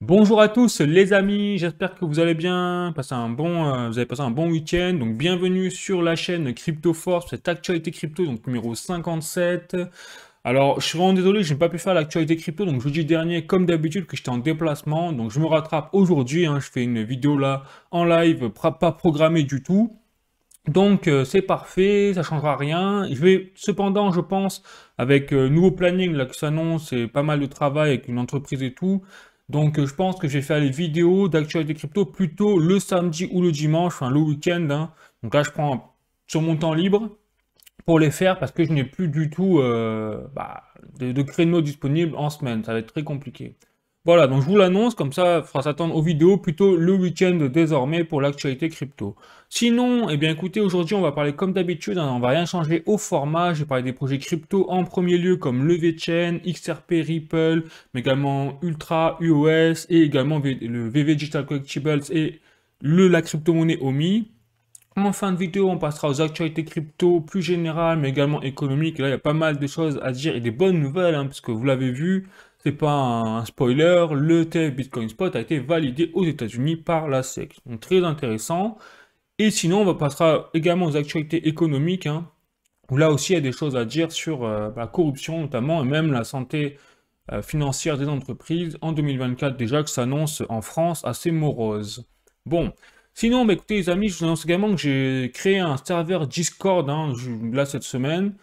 Bonjour à tous les amis, j'espère que vous allez bien, vous avez passé un bon week-end, donc bienvenue sur la chaîne Crypto Force, cette actualité crypto, donc numéro 57. Alors je suis vraiment désolé, je n'ai pas pu faire l'actualité crypto, donc jeudi dernier, comme d'habitude, que j'étais en déplacement, donc je me rattrape aujourd'hui, je fais une vidéo là en live, pas programmée du tout. Donc c'est parfait, ça changera rien. Je vais cependant, je pense, avec nouveau planning là qui s'annonce et pas mal de travail avec une entreprise et tout. Donc je pense que je vais faire les vidéos d'actualité crypto plutôt le samedi ou le dimanche, enfin le week-end. Donc là je prends sur mon temps libre pour les faire parce que je n'ai plus du tout de créneaux disponibles en semaine. Ça va être très compliqué. Voilà, donc je vous l'annonce, comme ça, fera s'attendre aux vidéos plutôt le week-end désormais pour l'actualité crypto. Sinon, eh bien écoutez, aujourd'hui on va parler comme d'habitude, on va rien changer au format. Je vais parler des projets crypto en premier lieu comme LeVeChain, XRP, Ripple, mais également Ultra, UOS et également le VV Digital Collectibles et la crypto-monnaie OMI. En fin de vidéo, on passera aux actualités crypto plus générales, mais également économiques. Et là, il y a pas mal de choses à dire et des bonnes nouvelles, parce que vous l'avez vu, c'est pas un spoiler, le ETF Bitcoin Spot a été validé aux États-Unis par la SEC. Donc très intéressant. Et sinon, passera également aux actualités économiques, où là aussi il y a des choses à dire sur la corruption notamment, et même la santé financière des entreprises en 2024 déjà que s'annonce en France assez morose. Bon, sinon, écoutez les amis, je vous annonce également que j'ai créé un serveur Discord là cette semaine,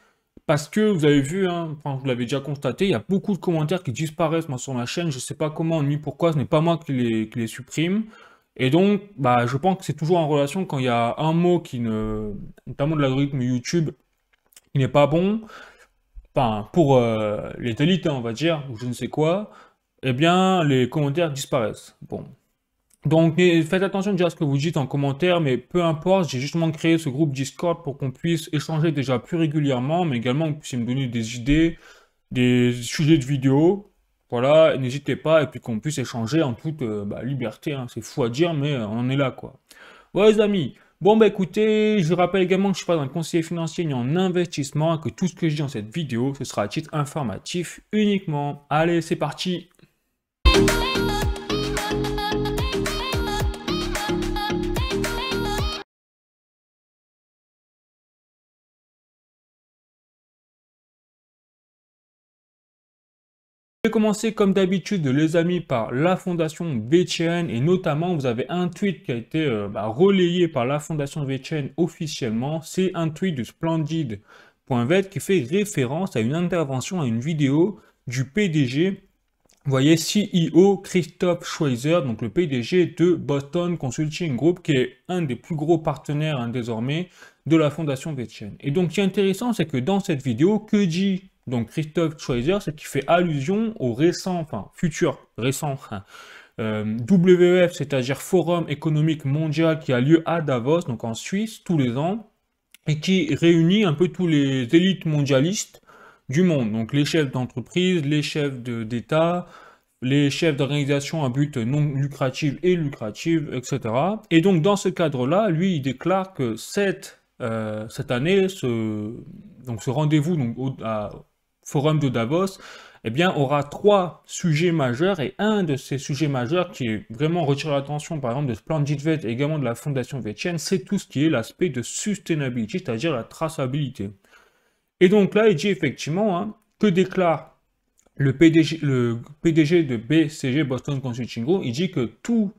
parce que vous avez vu, enfin, vous l'avez déjà constaté, il y a beaucoup de commentaires qui disparaissent moi, sur ma chaîne, je ne sais pas comment ni pourquoi, ce n'est pas moi qui les supprime. Et donc, je pense que c'est toujours en relation quand il y a un mot notamment de l'algorithme YouTube, qui n'est pas bon, enfin, pour les élites, on va dire, ou je ne sais quoi, eh bien, les commentaires disparaissent. Bon. Donc, faites attention déjà à ce que vous dites en commentaire, mais peu importe, j'ai justement créé ce groupe Discord pour qu'on puisse échanger déjà plus régulièrement, mais également que vous puissiez me donner des idées, des sujets de vidéos. Voilà, n'hésitez pas, et puis qu'on puisse échanger en toute liberté, c'est fou à dire, mais on en est là, quoi. Ouais, les amis. Bon, écoutez, je rappelle également que je ne suis pas un conseiller financier ni en investissement, et que tout ce que je dis dans cette vidéo, ce sera à titre informatif uniquement. Allez, c'est parti. Je vais commencer comme d'habitude les amis par la fondation VeChain et notamment vous avez un tweet qui a été relayé par la fondation VeChain officiellement. C'est un tweet de Splendid.vet qui fait référence à une intervention, à une vidéo du PDG. Vous voyez, CEO Christophe Schweizer, donc le PDG de Boston Consulting Group, qui est un des plus gros partenaires désormais de la fondation VeChain. Et donc, ce qui est intéressant, c'est que dans cette vidéo, que dit donc Christophe Schweizer, c'est qu'il fait allusion au récent, enfin futur récent WEF, c'est-à-dire Forum économique mondial qui a lieu à Davos, donc en Suisse, tous les ans, et qui réunit un peu tous les élites mondialistes du monde, donc les chefs d'entreprise, les chefs d'État, les chefs d'organisations à but non lucratif et lucratif, etc. Et donc dans ce cadre-là, lui, il déclare que cette année, ce rendez-vous Forum de Davos, eh bien, aura trois sujets majeurs, et un de ces sujets majeurs qui est vraiment retiré l'attention, par exemple, de SplendidVet et également de la Fondation VeChain, c'est tout ce qui est l'aspect de sustainability, c'est-à-dire la traçabilité. Et donc là, il dit effectivement que déclare le PDG de BCG, Boston Consulting Group, il dit que tous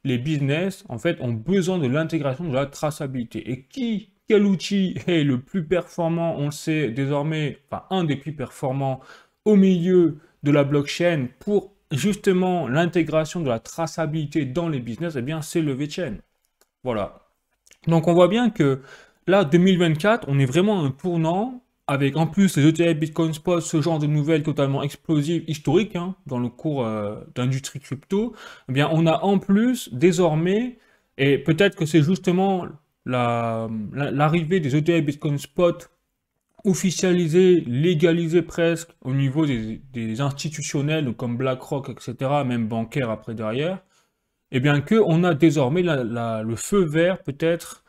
les business, en fait, ont besoin de l'intégration de la traçabilité. Et quel outil est le plus performant, on le sait désormais, enfin, un des plus performants au milieu de la blockchain pour justement l'intégration de la traçabilité dans les business, eh bien, c'est le VeChain. Voilà. Donc on voit bien que là, 2024, on est vraiment à un tournant avec en plus les ETF Bitcoin Spot, ce genre de nouvelles totalement explosives, historiques, dans le cours d'industrie crypto. Eh bien, on a en plus désormais, et peut-être que c'est justement l'arrivée des ETF Bitcoin Spot officialisés, légalisés presque au niveau des institutionnels donc comme BlackRock, etc., même bancaires après derrière, et bien que on a désormais le feu vert peut-être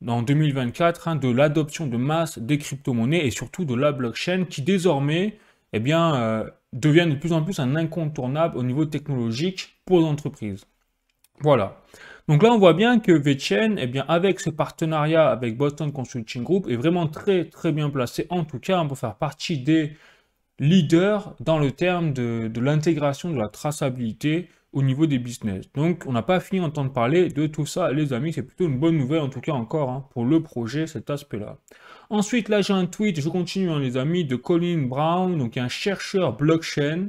en 2024 de l'adoption de masse des crypto-monnaies et surtout de la blockchain qui désormais devient de plus en plus un incontournable au niveau technologique pour les entreprises. Voilà. Donc là, on voit bien que VeChain, eh bien, avec ce partenariat avec Boston Consulting Group, est vraiment très, très bien placé. En tout cas, on peut faire partie des leaders dans le terme de l'intégration de la traçabilité au niveau des business. Donc, on n'a pas fini d'entendre parler de tout ça, les amis. C'est plutôt une bonne nouvelle, en tout cas encore, hein, pour le projet, cet aspect-là. Ensuite, là, j'ai un tweet, je continue, hein, les amis, de Colin Brown, donc un chercheur blockchain.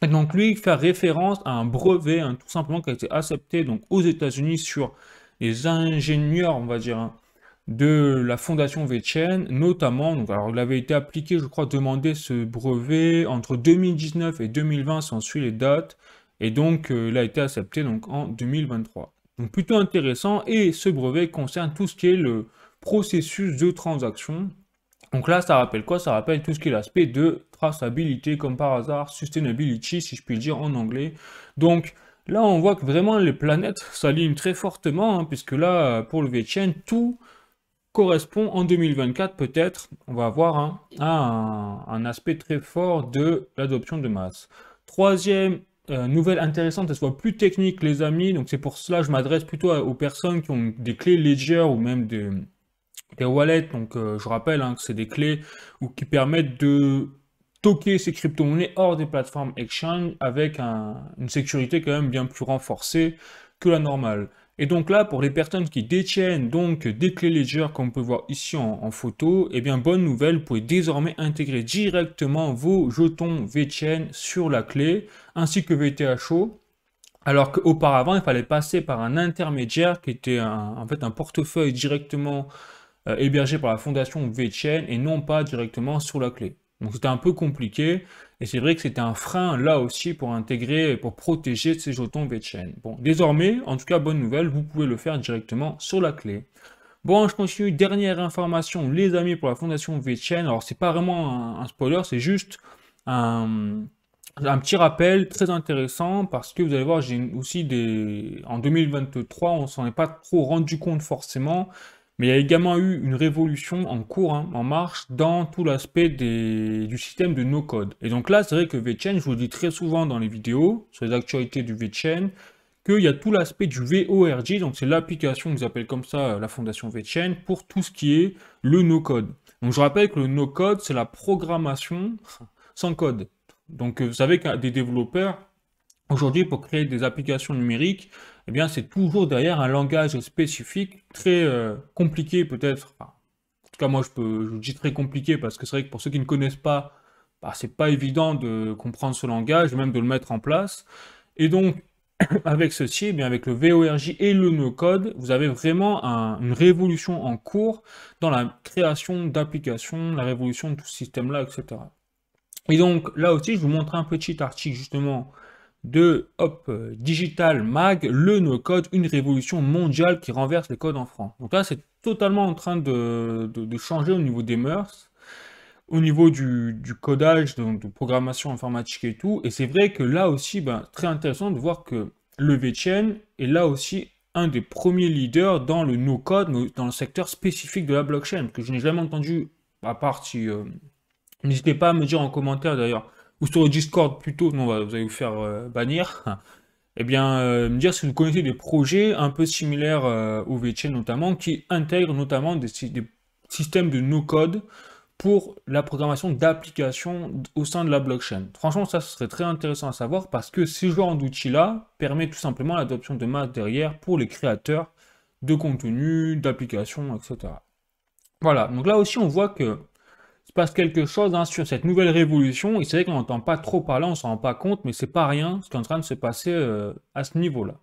Et donc, lui, il fait référence à un brevet, hein, tout simplement, qui a été accepté donc, aux États-Unis sur les ingénieurs, on va dire, hein, de la fondation VeChain, notamment, donc, alors il avait été appliqué, je crois, demander ce brevet entre 2019 et 2020, si on suit les dates, et donc il a été accepté donc, en 2023. Donc plutôt intéressant, et ce brevet concerne tout ce qui est le processus de transaction. Donc là, ça rappelle quoi? Ça rappelle tout ce qui est l'aspect de traçabilité, comme par hasard, sustainability, si je puis le dire en anglais. Donc là, on voit que vraiment les planètes s'alignent très fortement, hein, puisque là, pour le VeChain, tout correspond en 2024 peut-être, on va avoir un aspect très fort de l'adoption de masse. Troisième nouvelle intéressante, elle soit plus technique les amis, donc c'est pour cela que je m'adresse plutôt aux personnes qui ont des clés Ledger ou même des wallets, donc je rappelle que c'est des clés ou qui permettent de toquer ces crypto-monnaies hors des plateformes exchange avec une sécurité quand même bien plus renforcée que la normale. Et donc là, pour les personnes qui détiennent donc des clés Ledger, comme on peut voir ici en photo, eh bien bonne nouvelle, vous pouvez désormais intégrer directement vos jetons VeChain sur la clé, ainsi que VTHO, alors qu'auparavant, il fallait passer par un intermédiaire qui était en fait un portefeuille directement hébergé par la fondation VeChain et non pas directement sur la clé. Donc c'était un peu compliqué, et c'est vrai que c'était un frein là aussi pour intégrer, pour protéger ces jetons VeChain. Bon, désormais, en tout cas, bonne nouvelle, vous pouvez le faire directement sur la clé. Bon, je continue, dernière information, les amis, pour la fondation VeChain. Alors, c'est pas vraiment un spoiler, c'est juste un petit rappel très intéressant, parce que vous allez voir, j'ai aussi en 2023, on s'en est pas trop rendu compte forcément, mais il y a également eu une révolution en cours, en marche, dans tout l'aspect du système de no-code. Et donc là, c'est vrai que VeChain, je vous le dis très souvent dans les vidéos, sur les actualités du VeChain, qu'il y a tout l'aspect du VORG, donc c'est l'application qu'ils appellent comme ça la fondation VeChain, pour tout ce qui est le no-code. Donc je rappelle que le no-code, c'est la programmation sans code. Donc vous savez que des développeurs, aujourd'hui, pour créer des applications numériques, eh bien, c'est toujours derrière un langage spécifique, très compliqué peut-être. Enfin, en tout cas, moi, je vous dis très compliqué parce que c'est vrai que pour ceux qui ne connaissent pas, bah, c'est pas évident de comprendre ce langage, même de le mettre en place. Et donc, avec ceci, eh bien, avec le VORJ et le no-code, vous avez vraiment une révolution en cours dans la création d'applications, la révolution de tout ce système-là, etc. Et donc, là aussi, je vous montre un petit article justement de Digital Mag, le no-code, une révolution mondiale qui renverse les codes en France. Donc là, c'est totalement en train de changer au niveau des mœurs, au niveau du codage, de programmation informatique et tout. Et c'est vrai que là aussi, très intéressant de voir que le VeChain est là aussi un des premiers leaders dans le no-code, dans le secteur spécifique de la blockchain, que je n'ai jamais entendu, à part si... n'hésitez pas à me dire en commentaire d'ailleurs, ou sur le Discord plutôt, non, vous allez vous faire bannir. Eh bien, me dire si vous connaissez des projets un peu similaires au VeChain notamment, qui intègrent notamment des systèmes de no-code pour la programmation d'applications au sein de la blockchain. Franchement, ça, ce serait très intéressant à savoir parce que ce genre d'outil-là permet tout simplement l'adoption de masse derrière pour les créateurs de contenu, d'applications, etc. Voilà, donc là aussi, on voit que se passe quelque chose sur cette nouvelle révolution, et c'est vrai qu'on n'entend pas trop parler, on s'en rend pas compte, mais c'est pas rien ce qui est en train de se passer à ce niveau-là.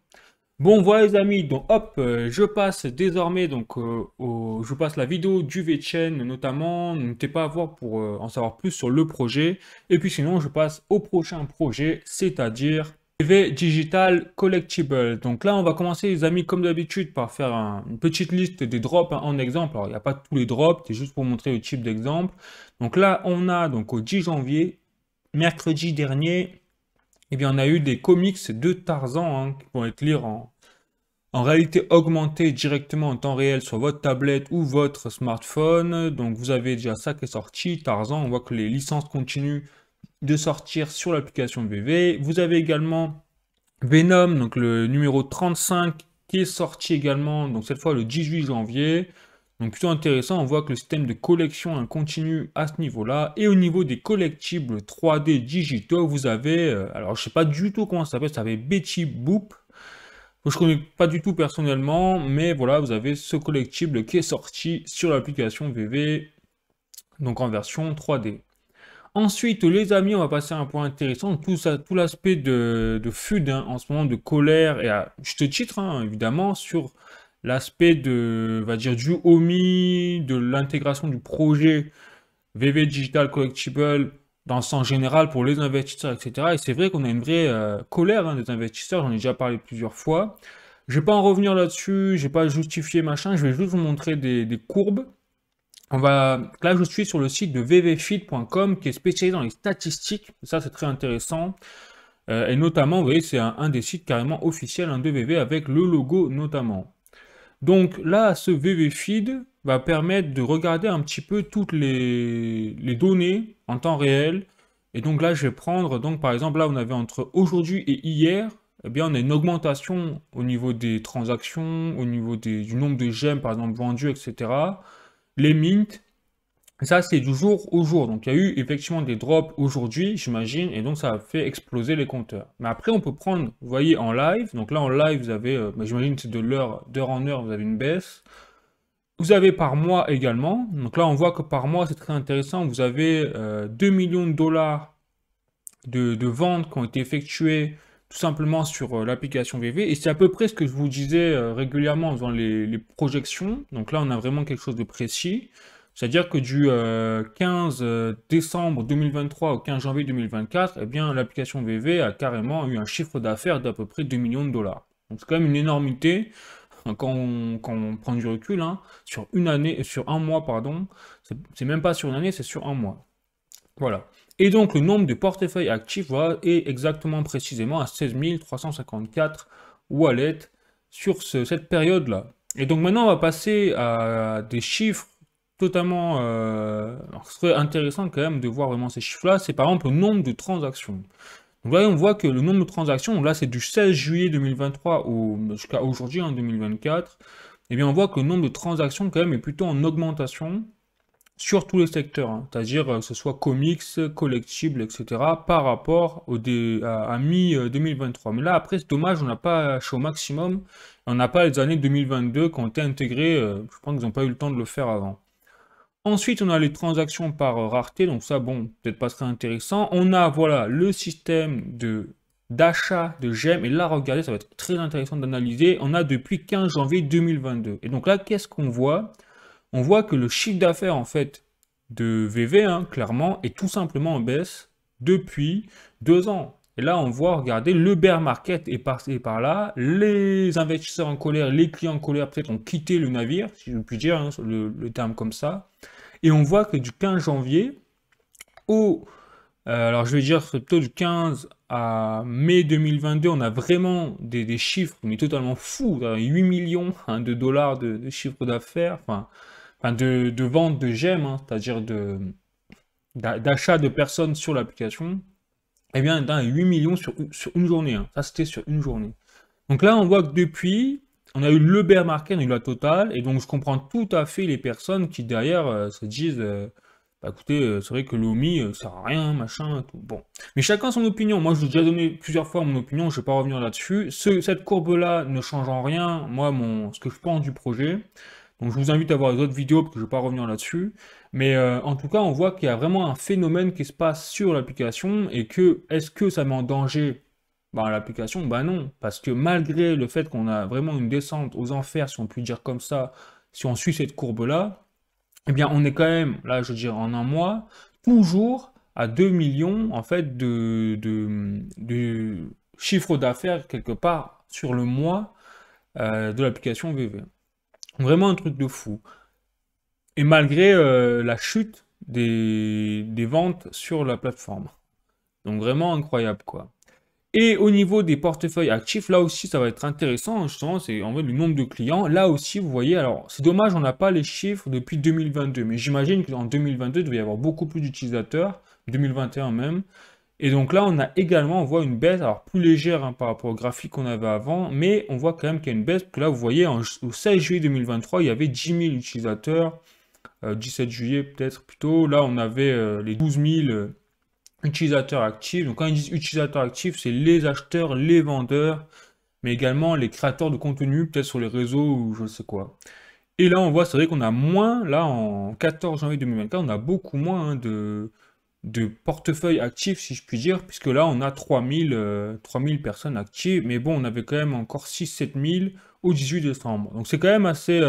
Bon, voilà les amis, donc hop, je passe désormais, donc je passe la vidéo du VeChain notamment, n'hésitez pas à voir pour en savoir plus sur le projet, et puis sinon je passe au prochain projet, c'est-à-dire PV Digital Collectible. Donc là, on va commencer les amis comme d'habitude par faire une petite liste des drops en exemple. Alors il n'y a pas tous les drops, c'est juste pour montrer le type d'exemple. Donc là, on a donc au 10 janvier, mercredi dernier, eh bien, on a eu des comics de Tarzan qui vont être lire en réalité augmentée directement en temps réel sur votre tablette ou votre smartphone. Donc vous avez déjà ça qui est sorti, Tarzan. On voit que les licences continuent de sortir sur l'application VV. Vous avez également Venom, donc le numéro 35, qui est sorti également, donc cette fois le 18 janvier. Donc plutôt intéressant, on voit que le système de collection continue à ce niveau-là. Et au niveau des collectibles 3D digitaux, vous avez, alors je sais pas du tout comment ça s'appelle Betty Boop. Je connais pas du tout personnellement, mais voilà, vous avez ce collectible qui est sorti sur l'application VV, donc en version 3D. Ensuite, les amis, on va passer à un point intéressant, tout l'aspect de FUD, hein, en ce moment, de colère, et à juste titre, hein, évidemment, sur l'aspect de, on va dire, du HOMI, de l'intégration du projet VV Digital Collectible dans le sens général pour les investisseurs, etc. Et c'est vrai qu'on a une vraie colère, hein, des investisseurs, j'en ai déjà parlé plusieurs fois. Je vais pas en revenir là-dessus, je vais pas justifier machin, je vais juste vous montrer des courbes. Là, je suis sur le site de vvfeed.com qui est spécialisé dans les statistiques. Ça, c'est très intéressant. Et notamment, vous voyez, c'est un des sites carrément officiels, un de VV avec le logo notamment. Donc là, ce VVFeed va permettre de regarder un petit peu toutes les données en temps réel. Et donc là, je vais prendre, donc par exemple, là, on avait entre aujourd'hui et hier, eh bien, on a une augmentation au niveau des transactions, au niveau du nombre de gemmes, par exemple, vendus, etc. Les mints, ça, c'est du jour au jour. Donc, il y a eu effectivement des drops aujourd'hui, j'imagine, et donc ça a fait exploser les compteurs. Mais après, on peut prendre, vous voyez, en live. Donc là, en live, vous avez, j'imagine que c'est d'heure en heure, vous avez une baisse. Vous avez par mois également. Donc là, on voit que par mois, c'est très intéressant. Vous avez 2 millions de dollars de ventes qui ont été effectuées tout simplement sur l'application VV. Et c'est à peu près ce que je vous disais régulièrement en faisant les projections. Donc là, on a vraiment quelque chose de précis. C'est-à-dire que du 15 décembre 2023 au 15 janvier 2024, eh bien, l'application VV a carrément eu un chiffre d'affaires d'à peu près 2 millions de dollars. Donc c'est quand même une énormité quand on prend du recul, hein, sur une année, sur un mois, pardon. C'est même pas sur une année, c'est sur un mois. Voilà. Et donc le nombre de portefeuilles actifs voilà, est exactement précisément à 16 354 wallets sur cette période-là. Et donc maintenant on va passer à des chiffres totalement ce serait intéressant quand même de voir vraiment ces chiffres-là. C'est par exemple le nombre de transactions. Donc là on voit que le nombre de transactions, là c'est du 16 juillet 2023 jusqu'à aujourd'hui, en 2024. Et bien on voit que le nombre de transactions quand même est plutôt en augmentation sur tous les secteurs, hein. C'est-à-dire que ce soit comics, collectibles, etc., par rapport à mi-2023. Mais là, après, c'est dommage, on n'a pas acheté au maximum, on n'a pas les années 2022 qui ont été intégrées, je pense qu'ils n'ont pas eu le temps de le faire avant. Ensuite, on a les transactions par rareté, donc ça, bon, peut-être pas très intéressant. On a, voilà, le système d'achat de gemmes, et là, regardez, ça va être très intéressant d'analyser. On a depuis 15 janvier 2022. Et donc là, qu'est-ce qu'on voit? On voit que le chiffre d'affaires en fait de VV, hein, clairement, est tout simplement en baisse depuis 2 ans. Et là, on voit, regardez, le bear market est passé par là, les investisseurs en colère, les clients en colère peut-être ont quitté le navire, si je puis dire, hein, le terme comme ça. Et on voit que du 15 janvier au, alors je vais dire plutôt du 15 à mai 2022, on a vraiment des chiffres, mais totalement fous, 8 millions hein, de dollars de chiffre d'affaires, enfin de vente de gemmes, hein, c'est-à-dire d'achat de personnes sur l'application, eh bien, dans 8 millions sur une journée. Hein. Ça, c'était sur une journée. Donc là, on voit que depuis, on a eu le bear market, on a eu la totale, et donc je comprends tout à fait les personnes qui derrière se disent, bah, écoutez, c'est vrai que l'OMI sert à rien, machin, tout. Bon. Mais chacun son opinion. Moi, je vous ai déjà donné plusieurs fois mon opinion, je ne vais pas revenir là-dessus. Cette courbe-là ne change en rien, moi, ce que je pense du projet. Donc je vous invite à voir les autres vidéos parce que je ne vais pas revenir là-dessus. Mais en tout cas, on voit qu'il y a vraiment un phénomène qui se passe sur l'application et que est-ce que ça met en danger l'application? Bah non, parce que malgré le fait qu'on a vraiment une descente aux enfers, si on peut dire comme ça, si on suit cette courbe-là, eh bien on est quand même, là je veux dire en un mois, toujours à 2 millions en fait de chiffre d'affaires quelque part sur le mois de l'application VV. Vraiment un truc de fou. Et malgré la chute des ventes sur la plateforme. Donc vraiment incroyable quoi. Et au niveau des portefeuilles actifs, là aussi ça va être intéressant, justement, c'est en fait le nombre de clients. Là aussi, vous voyez, alors c'est dommage, on n'a pas les chiffres depuis 2022, mais j'imagine qu'en 2022, il devait y avoir beaucoup plus d'utilisateurs, 2021 même. Et donc là, on a également, on voit une baisse, alors plus légère hein, par rapport au graphique qu'on avait avant, mais on voit quand même qu'il y a une baisse, parce que là, vous voyez, au 16 juillet 2023, il y avait 10 000 utilisateurs, 17 juillet peut-être plutôt, là, on avait les 12 000 utilisateurs actifs. Donc quand ils disent utilisateurs actifs, c'est les acheteurs, les vendeurs, mais également les créateurs de contenu, peut-être sur les réseaux ou je ne sais quoi. Et là, on voit, c'est vrai qu'on a moins, là, en 14 janvier 2024, on a beaucoup moins hein, de portefeuille actifs, si je puis dire, puisque là, on a 3000 personnes actives, mais bon, on avait quand même encore 6 000 7 000 au 18 décembre. Donc c'est quand même assez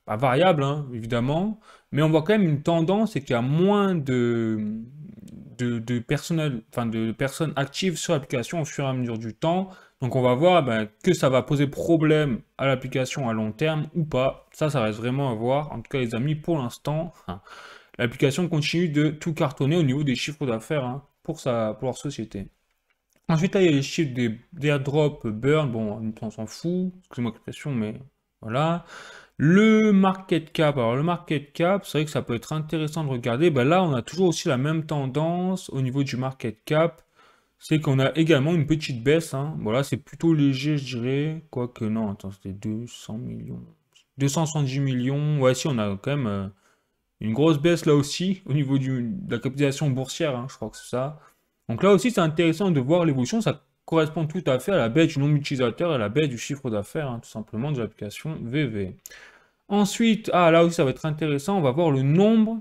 pas variable, hein, évidemment, mais on voit quand même une tendance, c'est qu'il y a moins de personnel, enfin, de personnes actives sur l'application au fur et à mesure du temps. Donc on va voir ben, que ça va poser problème à l'application à long terme ou pas. Ça reste vraiment à voir. En tout cas, les amis, pour l'instant, l'application continue de tout cartonner au niveau des chiffres d'affaires hein, pour leur société. Ensuite, là, il y a les chiffres des airdrops burn. Bon, on s'en fout. Excusez-moi l'expression, mais voilà. Le market cap. Alors, le market cap, c'est vrai que ça peut être intéressant de regarder. Ben là, on a toujours aussi la même tendance au niveau du market cap. C'est qu'on a également une petite baisse. Hein. Voilà, c'est plutôt léger, je dirais. Quoique, non, attends, c'était 200 millions. 270 millions. Ouais, si, on a quand même une grosse baisse là aussi au niveau de la capitalisation boursière, hein, je crois que c'est ça. Donc là aussi, c'est intéressant de voir l'évolution. Ça correspond tout à fait à la baisse du nombre d'utilisateurs et à la baisse du chiffre d'affaires, hein, tout simplement, de l'application VV. Ensuite, là aussi, ça va être intéressant. On va voir le nombre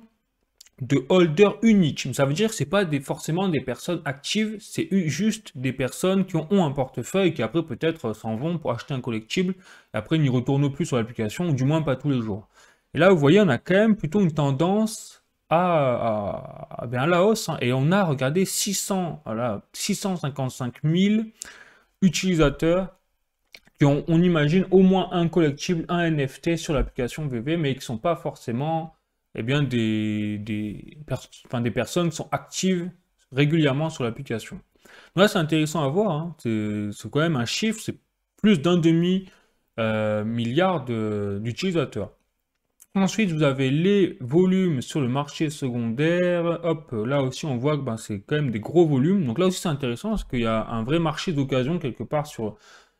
de holders uniques. Ça veut dire que ce n'est pas forcément des personnes actives, c'est juste des personnes qui ont un portefeuille et qui après peut-être s'en vont pour acheter un collectible. Et après, ils n'y retournent plus sur l'application, ou du moins pas tous les jours. Et là, vous voyez, on a quand même plutôt une tendance à la hausse. Hein, et on a, regardé, 655 000 utilisateurs qui ont, on imagine, au moins un collectible, un NFT sur l'application VV, mais qui ne sont pas forcément eh bien, des personnes qui sont actives régulièrement sur l'application. Là, c'est intéressant à voir. Hein. C'est quand même un chiffre, c'est plus d'un demi-milliard d'utilisateurs. Ensuite, vous avez les volumes sur le marché secondaire. Hop, là aussi, on voit que ben, c'est quand même des gros volumes. Donc là aussi, c'est intéressant parce qu'il y a un vrai marché d'occasion quelque part sur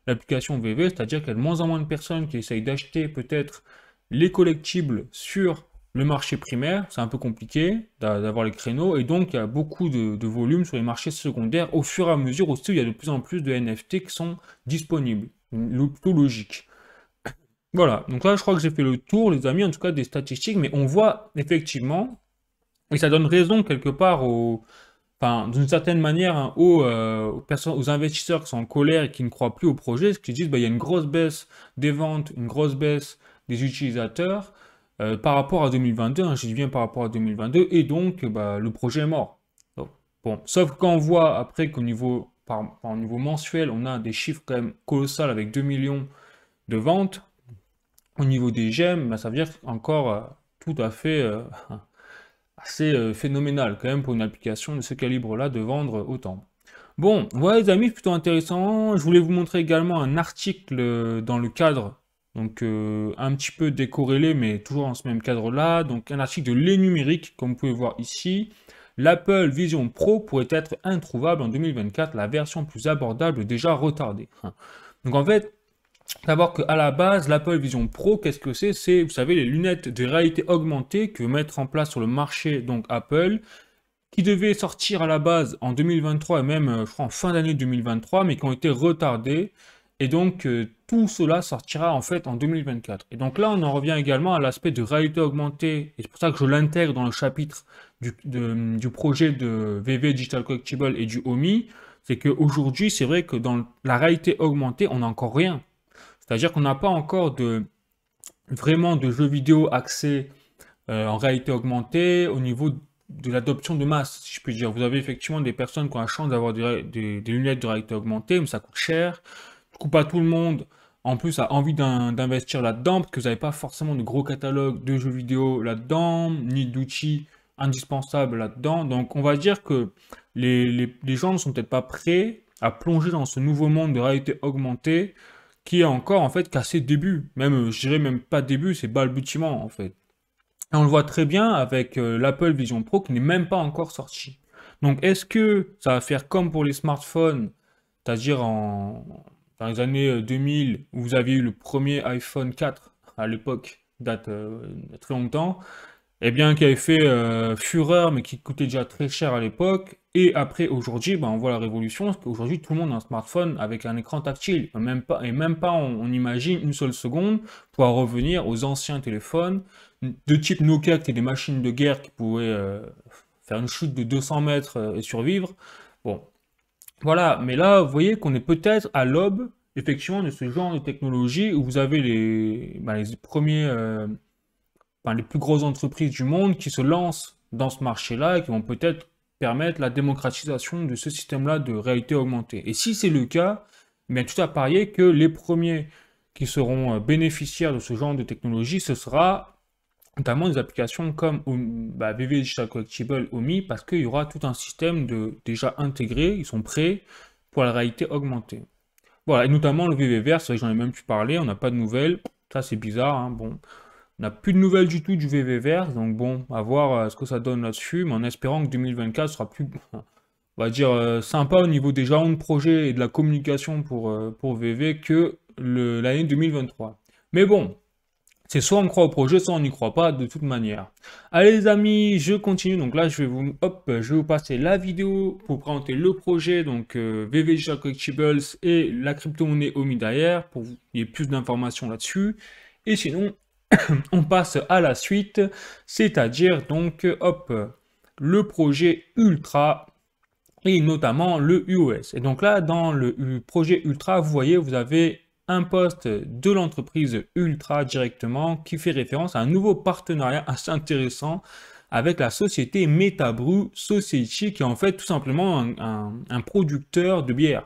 l'application VV, c'est-à-dire qu'il y a de moins en moins de personnes qui essayent d'acheter peut-être les collectibles sur le marché primaire. C'est un peu compliqué d'avoir les créneaux. Et donc, il y a beaucoup de volume sur les marchés secondaires au fur et à mesure aussi, il y a de plus en plus de NFT qui sont disponibles. Plutôt logique. Voilà, donc là je crois que j'ai fait le tour, les amis, en tout cas des statistiques, mais on voit effectivement, et ça donne raison quelque part enfin, d'une certaine manière, hein, aux investisseurs qui sont en colère et qui ne croient plus au projet, ce qu'ils disent, bah, il y a une grosse baisse des ventes, une grosse baisse des utilisateurs par rapport à 2022, hein, je dis bien par rapport à 2022, et donc bah, le projet est mort. Donc, bon, sauf quand on voit après qu'au niveau, au niveau mensuel, on a des chiffres quand même colossaux avec 2 millions de ventes. Au niveau des gemmes, bah, ça veut dire encore tout à fait assez phénoménal quand même pour une application de ce calibre-là de vendre autant. Bon, voilà les amis, plutôt intéressant. Je voulais vous montrer également un article dans le cadre, donc un petit peu décorrélé, mais toujours dans ce même cadre-là. Donc un article de Les Numériques, comme vous pouvez voir ici. L'Apple Vision Pro pourrait être introuvable en 2024, la version plus abordable déjà retardée. Donc en fait, savoir qu'à la base, l'Apple Vision Pro, qu'est-ce que c'est? C'est, vous savez, les lunettes de réalité augmentée que veut mettre en place sur le marché, donc Apple, qui devaient sortir à la base en 2023 et même, je crois, en fin d'année 2023, mais qui ont été retardées. Et donc, tout cela sortira en fait en 2024. Et donc là, on en revient également à l'aspect de réalité augmentée. Et c'est pour ça que je l'intègre dans le chapitre du projet de VV Digital Collectible et du OMI. C'est qu'aujourd'hui, c'est vrai que dans la réalité augmentée, on n'a encore rien. C'est-à-dire qu'on n'a pas encore vraiment de jeux vidéo axés en réalité augmentée au niveau de l'adoption de masse, si je puis dire. Vous avez effectivement des personnes qui ont la chance d'avoir des lunettes de réalité augmentée, mais ça coûte cher. Du coup, pas tout le monde, en plus, a envie d'investir là-dedans, parce que vous n'avez pas forcément de gros catalogue de jeux vidéo là-dedans, ni d'outils indispensables là-dedans. Donc, on va dire que les gens ne sont peut-être pas prêts à plonger dans ce nouveau monde de réalité augmentée, qui est encore en fait qu'à ses débuts. Même, je dirais même pas début, c'est balbutiement en fait. Et on le voit très bien avec l'Apple Vision Pro qui n'est même pas encore sorti. Donc, est-ce que ça va faire comme pour les smartphones, c'est-à-dire dans les années 2000, où vous aviez eu le premier iPhone 4 à l'époque, date de très longtemps, eh bien, qui avait fait fureur, mais qui coûtait déjà très cher à l'époque. Et après, aujourd'hui, ben, on voit la révolution, parce qu'aujourd'hui, tout le monde a un smartphone avec un écran tactile. Et même pas, on imagine une seule seconde pouvoir revenir aux anciens téléphones de type Nokia, qui étaient des machines de guerre qui pouvaient faire une chute de 200 mètres et survivre. Bon, voilà. Mais là, vous voyez qu'on est peut-être à l'aube, effectivement, de ce genre de technologie où vous avez les premiers les plus grosses entreprises du monde qui se lancent dans ce marché-là et qui vont peut-être permettre la démocratisation de ce système-là de réalité augmentée. Et si c'est le cas, bien tout à parier que les premiers qui seront bénéficiaires de ce genre de technologie, ce sera notamment des applications comme VV Digital Collectible, OMI, parce qu'il y aura tout un système déjà intégré, ils sont prêts pour la réalité augmentée. Voilà, et notamment le VVVR, c'est vrai que j'en ai même pu parler, on n'a pas de nouvelles, ça c'est bizarre, hein, bon. On n'a plus de nouvelles du tout du VVVR, donc bon, à voir ce que ça donne là-dessus, mais en espérant que 2024 sera plus, on va dire, sympa au niveau des jalons de projet et de la communication pour VV que l'année 2023. Mais bon, c'est soit on croit au projet, soit on n'y croit pas de toute manière. Allez les amis, je continue, donc là je vais vous passer la vidéo pour présenter le projet, donc VV Digital Collectibles et la crypto-monnaie OMI derrière, pour qu'il y ait plus d'informations là-dessus. Et sinon, on passe à la suite, c'est-à-dire donc, hop, le projet Ultra et notamment le UOS. Et donc là, dans le projet Ultra, vous voyez, vous avez un poste de l'entreprise Ultra directement qui fait référence à un nouveau partenariat assez intéressant avec la société Metabrew Society, qui est en fait tout simplement un producteur de bière.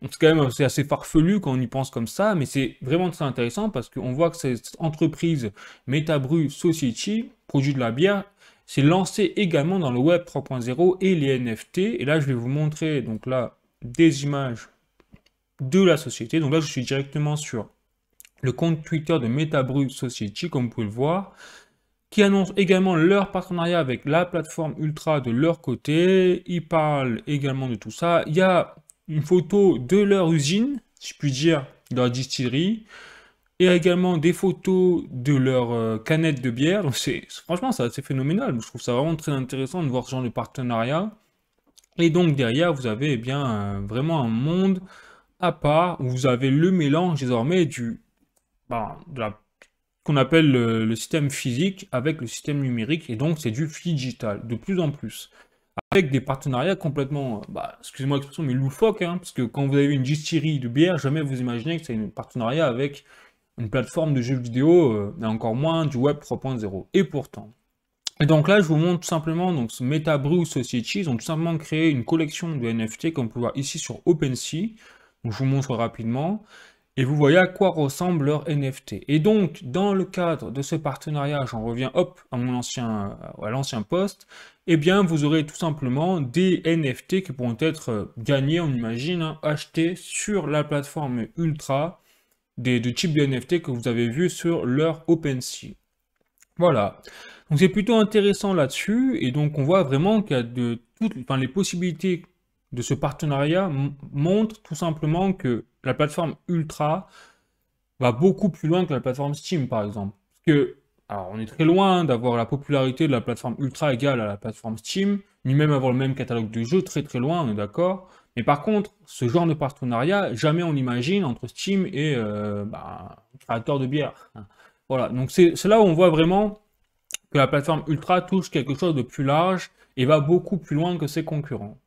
Donc c'est assez farfelu quand on y pense comme ça, mais c'est vraiment très intéressant parce qu'on voit que cette entreprise Metabrew Society, produit de la bière, s'est lancée également dans le Web 3.0 et les NFT. Et là, je vais vous montrer donc là des images de la société. Donc là, je suis directement sur le compte Twitter de Metabrew Society, comme vous pouvez le voir, qui annonce également leur partenariat avec la plateforme Ultra de leur côté. Ils parlent également de tout ça. Il y a une photo de leur usine, si je puis dire, de leur distillerie, et également des photos de leur canette de bière. Donc franchement, c'est assez phénoménal. Je trouve ça vraiment très intéressant de voir ce genre de partenariat. Et donc derrière, vous avez vraiment un monde à part où vous avez le mélange désormais qu'on appelle le système physique avec le système numérique, et donc c'est du digital de plus en plus. Avec des partenariats complètement, excusez-moi l'expression, mais loufoques, hein, parce que quand vous avez une distillerie de bière, jamais vous imaginez que c'est un partenariat avec une plateforme de jeux vidéo, et encore moins du Web 3.0. Et pourtant. Et donc là, je vous montre tout simplement donc, ce Metabrew Society. Ils ont tout simplement créé une collection de NFT, comme vous pouvez voir ici sur OpenSea. Donc je vous montre rapidement. Et vous voyez à quoi ressemble leur NFT. Et donc, dans le cadre de ce partenariat, j'en reviens à l'ancien poste, eh bien, vous aurez tout simplement des NFT qui pourront être gagnés, on imagine, hein, achetés sur la plateforme Ultra, de type de NFT que vous avez vu sur leur OpenSea. Voilà. Donc c'est plutôt intéressant là-dessus, et donc on voit vraiment qu'il y a les possibilités de ce partenariat montrent tout simplement que la plateforme Ultra va beaucoup plus loin que la plateforme Steam, par exemple. Parce que, alors, on est très loin d'avoir la popularité de la plateforme Ultra égale à la plateforme Steam, ni même avoir le même catalogue de jeux, très très loin, on est d'accord. Mais par contre, ce genre de partenariat, jamais on l'imagine entre Steam et créateur de bière. Voilà, donc c'est là où on voit vraiment que la plateforme Ultra touche quelque chose de plus large et va beaucoup plus loin que ses concurrents.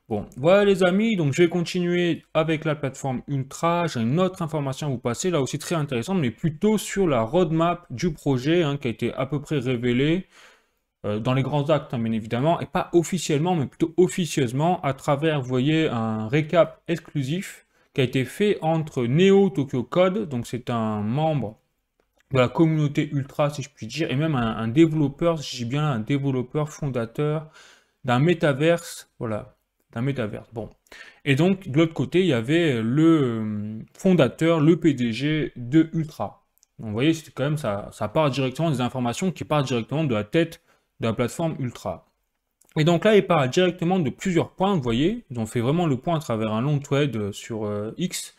Bon, voilà les amis, donc je vais continuer avec la plateforme Ultra. J'ai une autre information à vous passer, là aussi très intéressante, mais plutôt sur la roadmap du projet, hein, qui a été à peu près révélée dans les grands actes, hein, bien évidemment, et pas officiellement, mais plutôt officieusement, à travers, vous voyez, un récap exclusif qui a été fait entre Neo Tokyo Code, donc c'est un membre de la communauté Ultra, si je puis dire, et même un développeur, si j'ai bien un développeur fondateur d'un métaverse, voilà, d'un métaverse. Bon. Et donc, de l'autre côté, il y avait le fondateur, le PDG de Ultra. Donc, vous voyez, c'était quand même, ça part directement des informations qui partent directement de la tête de la plateforme Ultra. Et donc là, il parle directement de plusieurs points, vous voyez, ils ont fait vraiment le point à travers un long thread sur X.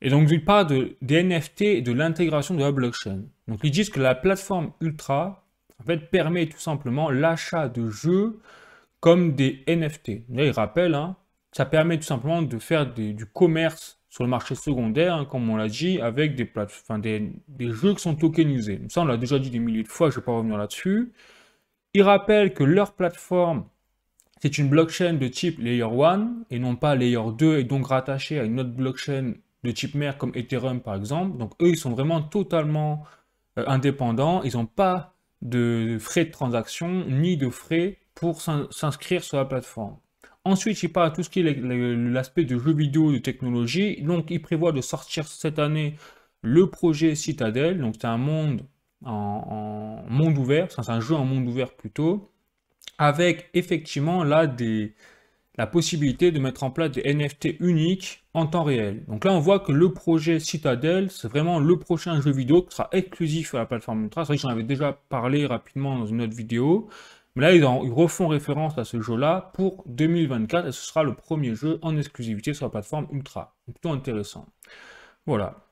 Et donc, il parle des NFT et de l'intégration de la blockchain. Donc, ils disent que la plateforme Ultra, en fait, permet tout simplement l'achat de jeux comme des NFT. Là, il rappelle, hein, ça permet tout simplement de faire du commerce sur le marché secondaire, hein, comme on l'a dit, avec enfin, des jeux qui sont tokenisés. Ça, on l'a déjà dit des milliers de fois, je ne vais pas revenir là-dessus. Il rappelle que leur plateforme, c'est une blockchain de type Layer 1 et non pas Layer 2 et donc rattachée à une autre blockchain de type mère comme Ethereum par exemple. Donc eux, ils sont vraiment totalement indépendants. Ils n'ont pas de frais de transaction ni de frais pour s'inscrire sur la plateforme. Ensuite, il parle de tout ce qui est l'aspect de jeux vidéo, de technologie. Donc, il prévoit de sortir cette année le projet Citadel. Donc, c'est un monde en monde ouvert. C'est un jeu en monde ouvert plutôt avec effectivement là la possibilité de mettre en place des NFT uniques en temps réel. Donc là, on voit que le projet Citadel, c'est vraiment le prochain jeu vidéo qui sera exclusif à la plateforme Ultra. C'est vrai que j'en avais déjà parlé rapidement dans une autre vidéo, mais là, ils refont référence à ce jeu-là pour 2024 et ce sera le premier jeu en exclusivité sur la plateforme Ultra. Donc, plutôt intéressant. Voilà.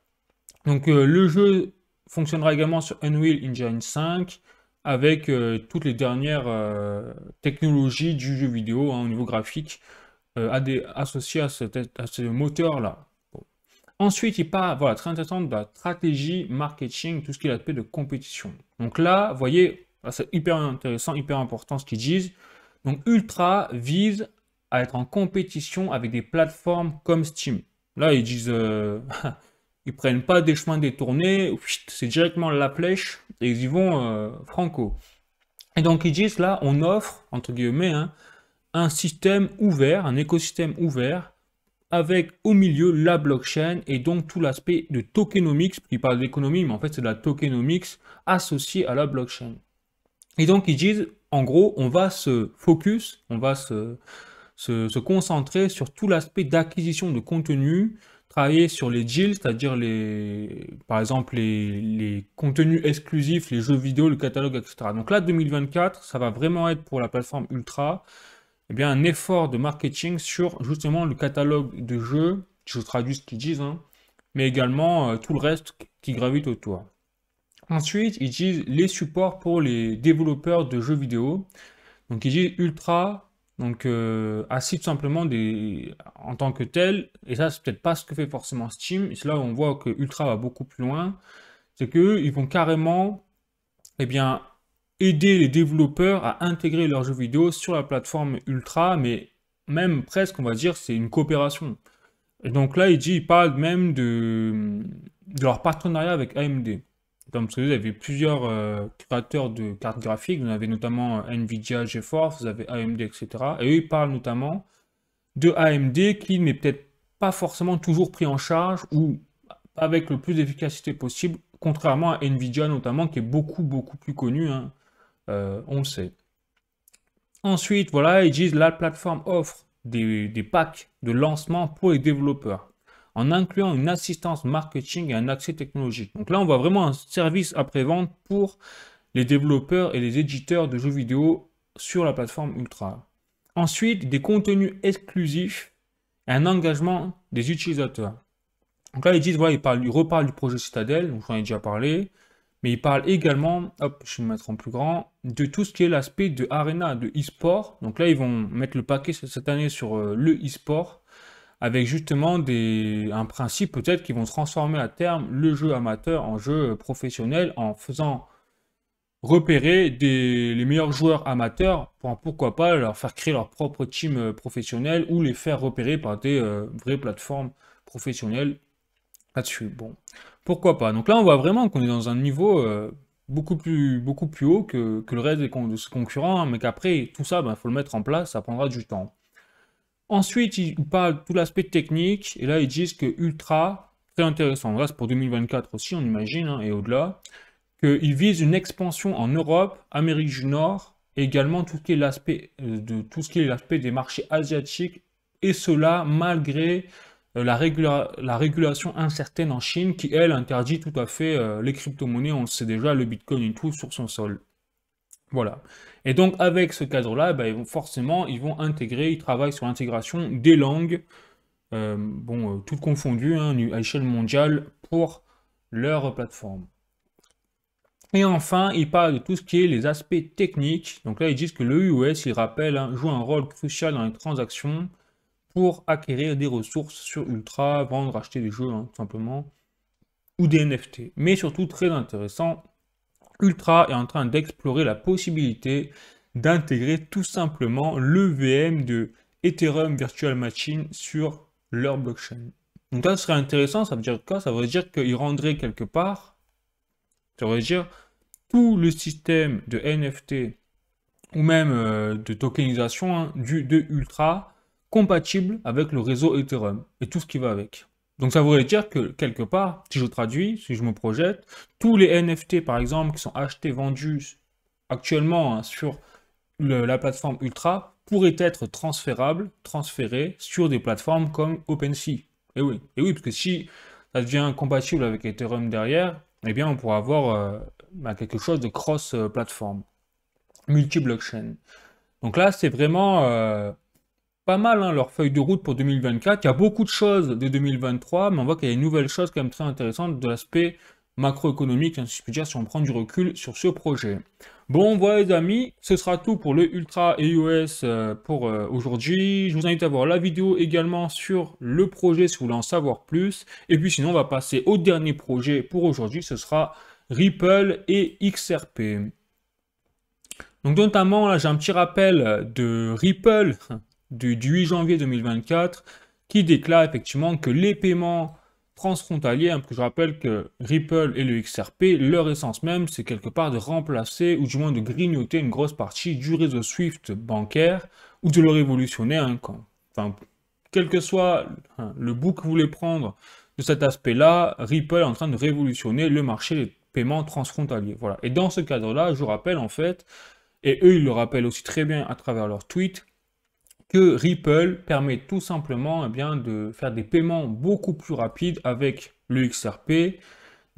Donc le jeu fonctionnera également sur Unreal Engine 5 avec toutes les dernières technologies du jeu vidéo hein, au niveau graphique associées à ce moteur-là. Bon. Ensuite, il parle, voilà, très intéressant, de la stratégie marketing, tout ce qui est l'aspect de compétition. Donc là, vous voyez, c'est hyper intéressant, hyper important ce qu'ils disent. Donc Ultra vise à être en compétition avec des plateformes comme Steam. Là, ils disent... Ils prennent pas des chemins détournés, c'est directement la flèche et ils y vont franco. Et donc ils disent là, on offre, entre guillemets, hein, un système ouvert, un écosystème ouvert, avec au milieu la blockchain et donc tout l'aspect de tokenomics, ils parlent d'économie, mais en fait c'est de la tokenomics associée à la blockchain. Et donc ils disent, en gros, on va se focus, on va se concentrer sur tout l'aspect d'acquisition de contenu, travailler sur les deals, c'est-à-dire par exemple les contenus exclusifs, les jeux vidéo, le catalogue, etc. Donc là, 2024, ça va vraiment être pour la plateforme Ultra, eh bien, un effort de marketing sur justement le catalogue de jeux, je traduis ce qu'ils disent, hein, mais également tout le reste qui gravite autour. Ensuite, ils disent les supports pour les développeurs de jeux vidéo. Donc, ils disent Ultra donc, assis tout simplement en tant que tel, et ça, c'est peut-être pas ce que fait forcément Steam, et c'est là où on voit que Ultra va beaucoup plus loin, c'est qu'eux, ils vont carrément, eh bien, aider les développeurs à intégrer leurs jeux vidéo sur la plateforme Ultra, mais même presque, on va dire, c'est une coopération. Et donc là, il parle même de leur partenariat avec AMD. Comme vous savez, vous avez plusieurs créateurs de cartes graphiques, vous avez notamment Nvidia, GeForce, vous avez AMD, etc. Et eux, ils parlent notamment de AMD qui n'est peut-être pas forcément toujours pris en charge ou avec le plus d'efficacité possible, contrairement à Nvidia notamment, qui est beaucoup, beaucoup plus connu, hein, on le sait. Ensuite, voilà, ils disent la plateforme offre des packs de lancement pour les développeurs en incluant une assistance marketing et un accès technologique. Donc là, on voit vraiment un service après-vente pour les développeurs et les éditeurs de jeux vidéo sur la plateforme Ultra. Ensuite, des contenus exclusifs et un engagement des utilisateurs. Donc là, ils disent, voilà, ils reparlent du projet Citadel, donc j'en ai déjà parlé, mais ils parlent également, hop, je vais me mettre en plus grand, de tout ce qui est l'aspect de Arena, de e-sport. Donc là, ils vont mettre le paquet cette année sur le e-sport, avec justement un principe peut-être qu'ils vont transformer à terme le jeu amateur en jeu professionnel en faisant repérer les meilleurs joueurs amateurs pour pourquoi pas leur faire créer leur propre team professionnel ou les faire repérer par des vraies plateformes professionnelles là-dessus. Bon, pourquoi pas. Donc là, on voit vraiment qu'on est dans un niveau beaucoup plus haut que le reste de ses concurrents, hein, mais qu'après, tout ça, il faut le mettre en place, ça prendra du temps. Ensuite, ils parlent de tout l'aspect technique, et là, ils disent que Ultra, très intéressant, là, c'est pour 2024 aussi, on imagine, hein, et au-delà, qu'ils visent une expansion en Europe, Amérique du Nord, et également tout ce qui est l'aspect des marchés asiatiques, et cela malgré la régulation incertaine en Chine, qui, elle, interdit tout à fait les crypto-monnaies, on le sait déjà, le Bitcoin et tout, sur son sol. Voilà. Et donc, avec ce cadre-là, ben, ils vont intégrer, ils travaillent sur l'intégration des langues, toutes confondues, hein, à échelle mondiale, pour leur plateforme. Et enfin, ils parlent de tout ce qui est les aspects techniques. Donc là, ils disent que le US, ils rappellent, hein, joue un rôle crucial dans les transactions pour acquérir des ressources sur Ultra, vendre, acheter des jeux, hein, tout simplement, ou des NFT. Mais surtout, très intéressant, Ultra est en train d'explorer la possibilité d'intégrer tout simplement le VM de Ethereum Virtual Machine sur leur blockchain. Donc ça serait intéressant, ça veut dire quoi? Ça veut dire qu'ils rendraient quelque part, ça veut dire tout le système de NFT ou même de tokenisation, hein, de Ultra compatible avec le réseau Ethereum et tout ce qui va avec. Donc ça voudrait dire que quelque part, si je traduis, si je me projette, tous les NFT par exemple qui sont achetés, vendus actuellement, hein, sur la plateforme Ultra pourraient être transférés sur des plateformes comme OpenSea. Et oui, parce que si ça devient compatible avec Ethereum derrière, eh bien on pourra avoir quelque chose de cross-plateforme, multi-blockchain. Donc là, c'est vraiment pas mal, hein, leur feuille de route pour 2024. Il y a beaucoup de choses de 2023, mais on voit qu'il y a une nouvelle chose quand même très intéressante de l'aspect macroéconomique, hein, si je peux dire, si on prend du recul sur ce projet. Bon, voilà les amis, ce sera tout pour le Ultra EOS pour aujourd'hui. Je vous invite à voir la vidéo également sur le projet si vous voulez en savoir plus. Et puis sinon, on va passer au dernier projet pour aujourd'hui, ce sera Ripple et XRP. Donc notamment, là j'ai un petit rappel de Ripple du 8 janvier 2024 qui déclare effectivement que les paiements transfrontaliers, hein, parce que je rappelle que Ripple et le XRP, leur essence même, c'est quelque part de remplacer ou du moins de grignoter une grosse partie du réseau SWIFT bancaire ou de le révolutionner, hein, enfin, quel que soit, hein, le bout que vous voulez prendre de cet aspect-là, Ripple est en train de révolutionner le marché des paiements transfrontaliers. Voilà. Et dans ce cadre-là, je vous rappelle en fait, et eux ils le rappellent aussi très bien à travers leurs tweets, que Ripple permet tout simplement, eh bien, de faire des paiements beaucoup plus rapides avec le XRP,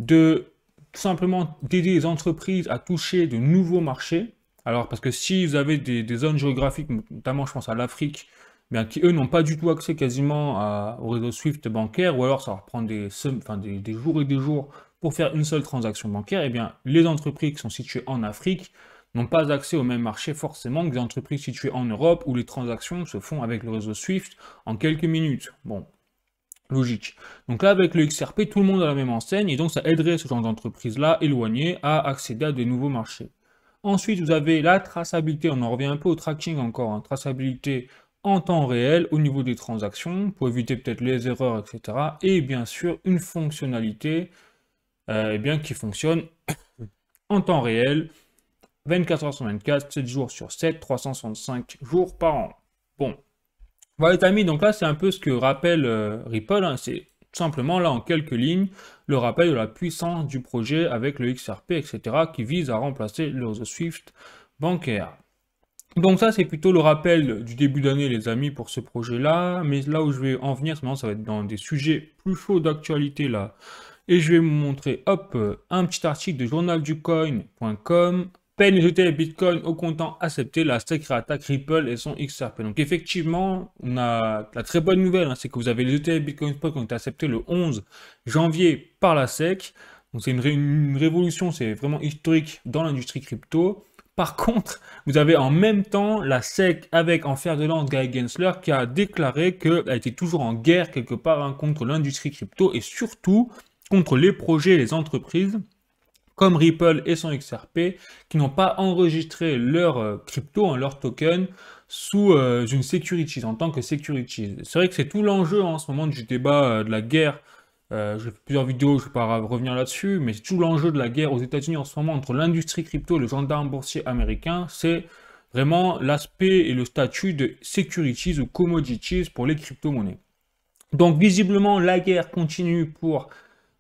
de tout simplement d'aider les entreprises à toucher de nouveaux marchés. Alors, parce que si vous avez des zones géographiques, notamment je pense à l'Afrique, bien, qui eux n'ont pas du tout accès quasiment au réseau SWIFT bancaire, ou alors ça va prendre des jours et des jours pour faire une seule transaction bancaire, eh bien, les entreprises qui sont situées en Afrique n'ont pas accès au même marché forcément que des entreprises situées en Europe où les transactions se font avec le réseau SWIFT en quelques minutes. Bon, logique. Donc là, avec le XRP, tout le monde a la même enseigne et donc ça aiderait ce genre d'entreprise-là éloignées à accéder à de nouveaux marchés. Ensuite, vous avez la traçabilité, on en revient un peu au tracking encore, hein, traçabilité en temps réel au niveau des transactions pour éviter peut-être les erreurs, etc. Et bien sûr, une fonctionnalité qui fonctionne en temps réel 24 heures sur 24, 7 jours sur 7, 365 jours par an. Bon, voilà les amis, donc là c'est un peu ce que rappelle Ripple, hein, c'est tout simplement là en quelques lignes le rappel de la puissance du projet avec le XRP, etc. qui vise à remplacer le réseau SWIFT bancaire. Donc ça c'est plutôt le rappel du début d'année les amis pour ce projet-là, mais là où je vais en venir, maintenant ça va être dans des sujets plus chauds d'actualité là. Et je vais vous montrer, hop, un petit article de journalducoin.com. Peine les ETF Bitcoin au comptant accepté, la SEC réattaque Ripple et son XRP. Donc effectivement, on a la très bonne nouvelle, hein, c'est que vous avez les ETF Bitcoin Spot qui ont été acceptés le 11 janvier par la SEC. Donc c'est une révolution, c'est vraiment historique dans l'industrie crypto. Par contre, vous avez en même temps la SEC avec en fer de lance Gary Gensler qui a déclaré qu'elle était toujours en guerre quelque part, hein, contre l'industrie crypto et surtout contre les projets et les entreprises comme Ripple et son XRP, qui n'ont pas enregistré leur crypto, hein, leur token, sous une securities, en tant que securities. C'est vrai que c'est tout l'enjeu en ce moment du débat de la guerre. J'ai fait plusieurs vidéos, je ne vais pas revenir là-dessus, mais c'est tout l'enjeu de la guerre aux États-Unis en ce moment entre l'industrie crypto et le gendarme boursier américain. C'est vraiment l'aspect et le statut de securities ou commodities pour les crypto-monnaies. Donc visiblement, la guerre continue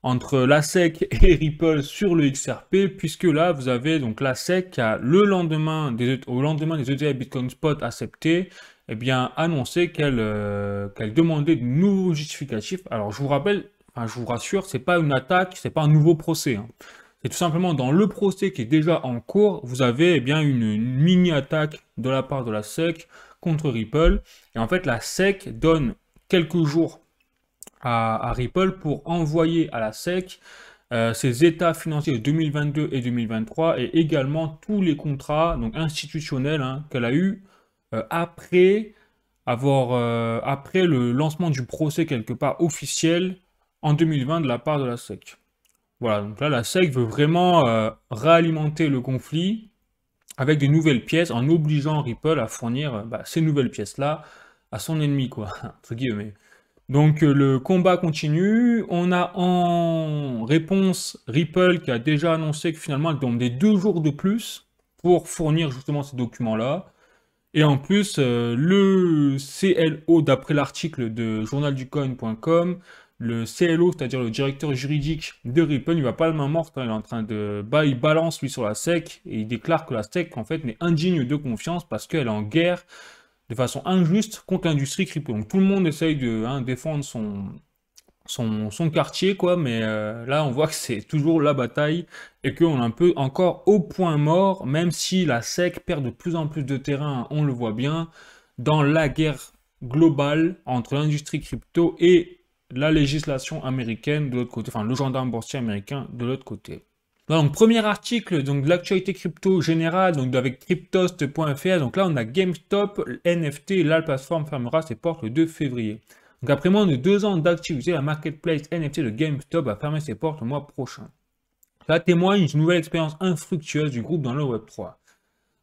entre la SEC et Ripple sur le XRP, puisque là, vous avez donc la SEC qui a, au lendemain des ETF Bitcoin Spot acceptés, eh bien, annoncé qu'elle demandait de nouveaux justificatifs. Alors, je vous rappelle, enfin, je vous rassure, c'est pas une attaque, c'est pas un nouveau procès, hein. c'est tout simplement dans le procès qui est déjà en cours, vous avez eh bien une mini-attaque de la part de la SEC contre Ripple. Et en fait, la SEC donne quelques jours à Ripple pour envoyer à la SEC ses états financiers de 2022 et 2023 et également tous les contrats donc institutionnels hein, qu'elle a eu après après le lancement du procès quelque part officiel en 2020 de la part de la SEC. Voilà, donc là la SEC veut vraiment réalimenter le conflit avec des nouvelles pièces en obligeant Ripple à fournir ces nouvelles pièces-là à son ennemi, quoi, entre guillemets. Donc le combat continue. On a en réponse Ripple qui a déjà annoncé que finalement elle demandait 2 jours de plus pour fournir justement ces documents-là. Et en plus, le CLO, d'après l'article de journalducoin.com, le CLO, c'est-à-dire le directeur juridique de Ripple, il va pas le main morte, hein, il est en train de... il balance lui sur la SEC, et il déclare que la SEC, en fait, n'est indigne de confiance parce qu'elle est en guerre de façon injuste contre l'industrie crypto. Donc tout le monde essaye de défendre son quartier, quoi, mais là on voit que c'est toujours la bataille et qu'on est un peu encore au point mort, même si la SEC perd de plus en plus de terrain, on le voit bien, dans la guerre globale entre l'industrie crypto et la législation américaine de l'autre côté, enfin le gendarme boursier américain de l'autre côté. Donc premier article donc de l'actualité crypto générale donc avec cryptost.fr. Donc là on a GameStop NFT, la plateforme fermera ses portes le 2 février. Donc après moins de 2 ans d'activité, la marketplace NFT de GameStop va fermer ses portes le mois prochain. Cela témoigne d'une nouvelle expérience infructueuse du groupe dans le Web3.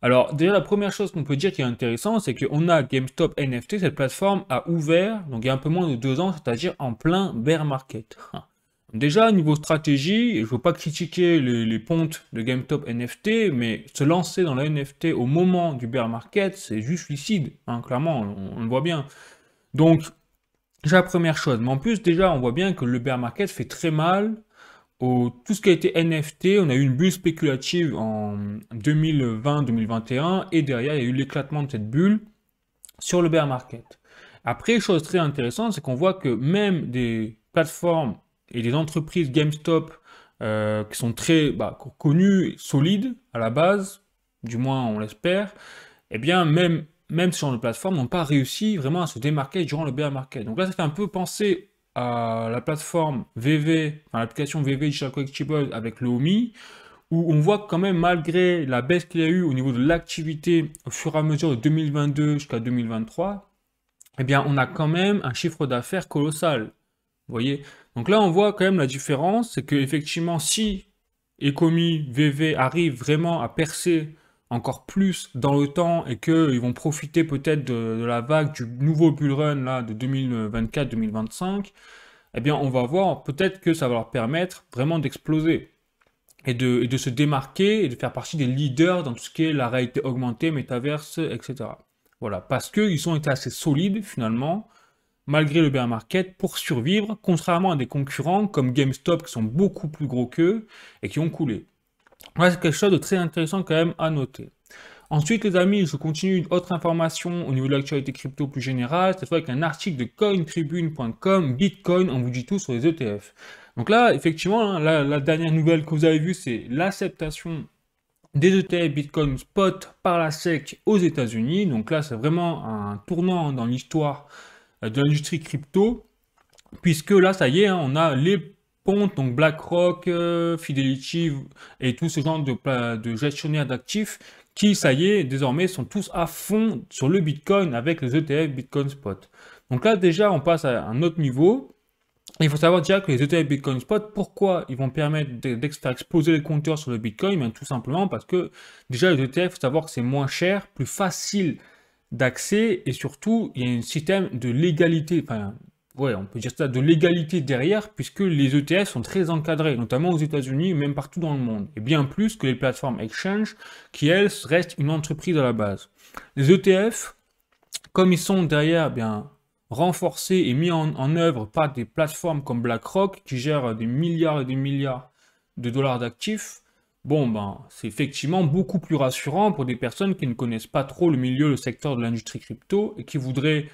Alors déjà la première chose qu'on peut dire qui est intéressant, c'est qu'on a GameStop NFT, cette plateforme a ouvert donc il y a un peu moins de 2 ans, c'est-à-dire en plein bear market. Déjà, niveau stratégie, je ne veux pas critiquer les pontes de GameStop NFT, mais se lancer dans la NFT au moment du bear market, c'est juste suicide, hein, clairement, on le voit bien. Donc, déjà la première chose, mais en plus, déjà, on voit bien que le bear market fait très mal tout ce qui a été NFT. On a eu une bulle spéculative en 2020-2021, et derrière, il y a eu l'éclatement de cette bulle sur le bear market. Après, chose très intéressante, c'est qu'on voit que même des plateformes et des entreprises GameStop qui sont très connues, solides à la base, du moins on l'espère, eh bien même ce genre de plateformes n'ont pas réussi vraiment à se démarquer durant le bear market. Donc là, ça fait un peu penser à la plateforme VV, enfin l'application VV Digital Collectibles avec le Omi, où on voit que quand même malgré la baisse qu'il y a eu au niveau de l'activité au fur et à mesure de 2022 jusqu'à 2023, eh bien on a quand même un chiffre d'affaires colossal. Vous voyez? Donc là, on voit quand même la différence, c'est que effectivement, si Ecomi, VV arrivent vraiment à percer encore plus dans le temps et qu'ils vont profiter peut-être de la vague du nouveau bull run là, de 2024-2025, eh bien, on va voir peut-être que ça va leur permettre vraiment d'exploser et de se démarquer et de faire partie des leaders dans tout ce qui est la réalité augmentée, métaverse, etc. Voilà, parce qu'ils ont été assez solides finalement, malgré le bear market, pour survivre, contrairement à des concurrents comme GameStop qui sont beaucoup plus gros qu'eux et qui ont coulé. Voilà, c'est quelque chose de très intéressant quand même à noter. Ensuite, les amis, je continue une autre information au niveau de l'actualité crypto plus générale, cette fois avec un article de cointribune.com, Bitcoin, on vous dit tout sur les ETF. Donc là, effectivement, la dernière nouvelle que vous avez vue, c'est l'acceptation des ETF Bitcoin Spot par la SEC aux États-Unis. Donc là, c'est vraiment un tournant dans l'histoire de l'industrie crypto, puisque là, ça y est, hein, on a les pontes, donc BlackRock, Fidelity et tout ce genre de gestionnaires d'actifs qui, ça y est, désormais sont tous à fond sur le Bitcoin avec les ETF Bitcoin Spot. Donc là, déjà, on passe à un autre niveau. Il faut savoir déjà que les ETF Bitcoin Spot, pourquoi ils vont permettre de faire exploser les compteurs sur le Bitcoin? Bien, tout simplement parce que déjà, les ETF, il faut savoir que c'est moins cher, plus facile d'accès et surtout, il y a un système de légalité, enfin, ouais, on peut dire ça, de légalité derrière, puisque les ETF sont très encadrés, notamment aux États-Unis, même partout dans le monde, et bien plus que les plateformes exchange, qui elles restent une entreprise à la base. Les ETF, comme ils sont derrière, bien renforcés et mis en œuvre par des plateformes comme BlackRock, qui gèrent des milliards et des milliards de dollars d'actifs, bon, ben, c'est effectivement beaucoup plus rassurant pour des personnes qui ne connaissent pas trop le milieu, le secteur de l'industrie crypto et qui voudraient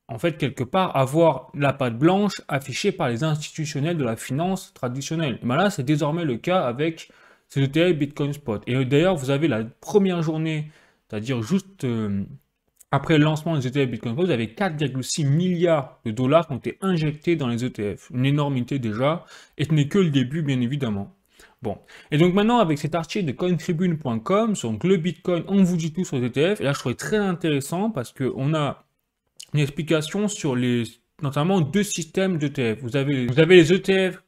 en fait, quelque part, avoir la patte blanche affichée par les institutionnels de la finance traditionnelle. Et ben là, c'est désormais le cas avec ces ETF Bitcoin Spot. Et d'ailleurs, vous avez la première journée, c'est-à-dire juste après le lancement des ETF Bitcoin Spot, vous avez 4,6 milliards de dollars qui ont été injectés dans les ETF. Une énormité déjà, et ce n'est que le début, bien évidemment. Bon, et donc maintenant, avec cet article de cointribune.com, sur le Bitcoin, on vous dit tout sur les ETF, et là, je trouvais très intéressant parce qu'on a une explication sur notamment deux systèmes d'ETF. Vous avez les ETF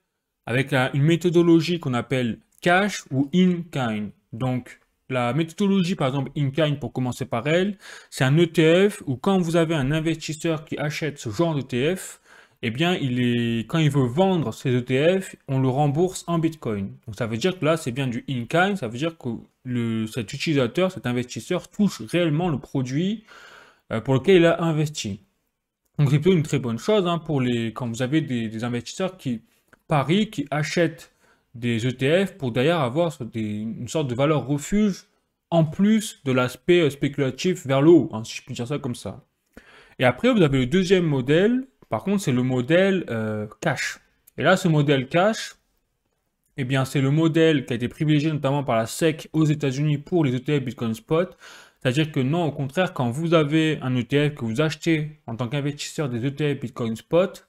avec une méthodologie qu'on appelle cash ou in-kind. Donc, la méthodologie, par exemple, in-kind, pour commencer par elle, c'est un ETF où quand vous avez un investisseur qui achète ce genre d'ETF, eh bien, quand il veut vendre ses ETF, on le rembourse en Bitcoin. Donc, ça veut dire que là, c'est bien du in-kind, ça veut dire que cet utilisateur, cet investisseur touche réellement le produit pour lequel il a investi. Donc, c'est plutôt une très bonne chose quand vous avez des investisseurs qui parient, qui achètent des ETF pour d'ailleurs avoir une sorte de valeur refuge en plus de l'aspect spéculatif vers le haut, si je puis dire ça comme ça. Et après, vous avez le deuxième modèle, par contre, c'est le modèle cash. Et là, ce modèle cash, eh bien, c'est le modèle qui a été privilégié notamment par la SEC aux États-Unis pour les ETF Bitcoin Spot. C'est-à-dire que non, au contraire, quand vous avez un ETF que vous achetez en tant qu'investisseur des ETF Bitcoin Spot,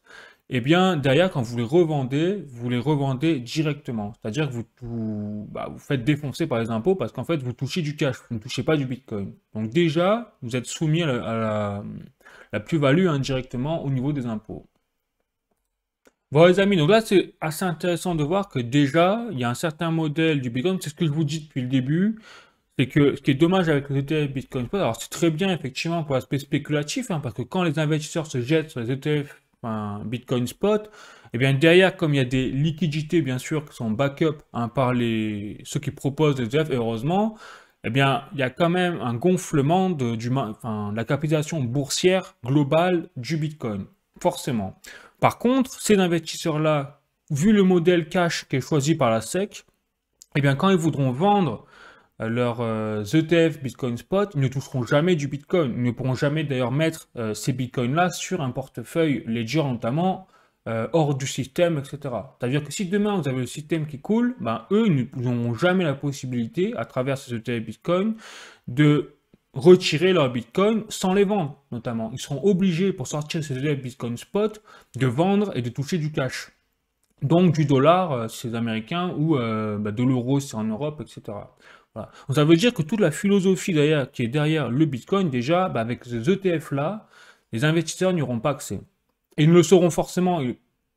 eh bien, derrière, quand vous les revendez directement. C'est-à-dire que vous faites défoncer par les impôts parce qu'en fait, vous touchez du cash, vous ne touchez pas du Bitcoin. Donc déjà, vous êtes soumis à la plus-value indirectement au niveau des impôts. Bon les amis, donc là c'est assez intéressant de voir que déjà, il y a un certain modèle du Bitcoin, c'est ce que je vous dis depuis le début, c'est que ce qui est dommage avec les ETF Bitcoin Spot, alors c'est très bien effectivement pour l'aspect spéculatif, parce que quand les investisseurs se jettent sur les ETF Bitcoin Spot, et bien derrière, comme il y a des liquidités bien sûr qui sont backup par ceux qui proposent les ETF, heureusement, eh bien il y a quand même un gonflement de la capitalisation boursière globale du Bitcoin, forcément. Par contre, ces investisseurs-là, vu le modèle cash qui est choisi par la SEC, eh bien quand ils voudront vendre leurs ETF Bitcoin Spot, ils ne toucheront jamais du Bitcoin. Ils ne pourront jamais d'ailleurs mettre ces Bitcoins-là sur un portefeuille Ledger notamment, hors du système, etc. C'est-à-dire que si demain vous avez le système qui coule, ben, eux, ils n'auront jamais la possibilité, à travers ces ETF Bitcoin, de retirer leurs Bitcoins sans les vendre, notamment. Ils seront obligés, pour sortir ces ETF Bitcoin Spot, de vendre et de toucher du cash. Donc du dollar, si c'est les Américains, ou de l'euro si c'est en Europe, etc. Voilà. Donc ça veut dire que toute la philosophie d'ailleurs qui est derrière le Bitcoin, déjà, avec ces ETF-là, les investisseurs n'y auront pas accès. Et ils ne le sauront forcément,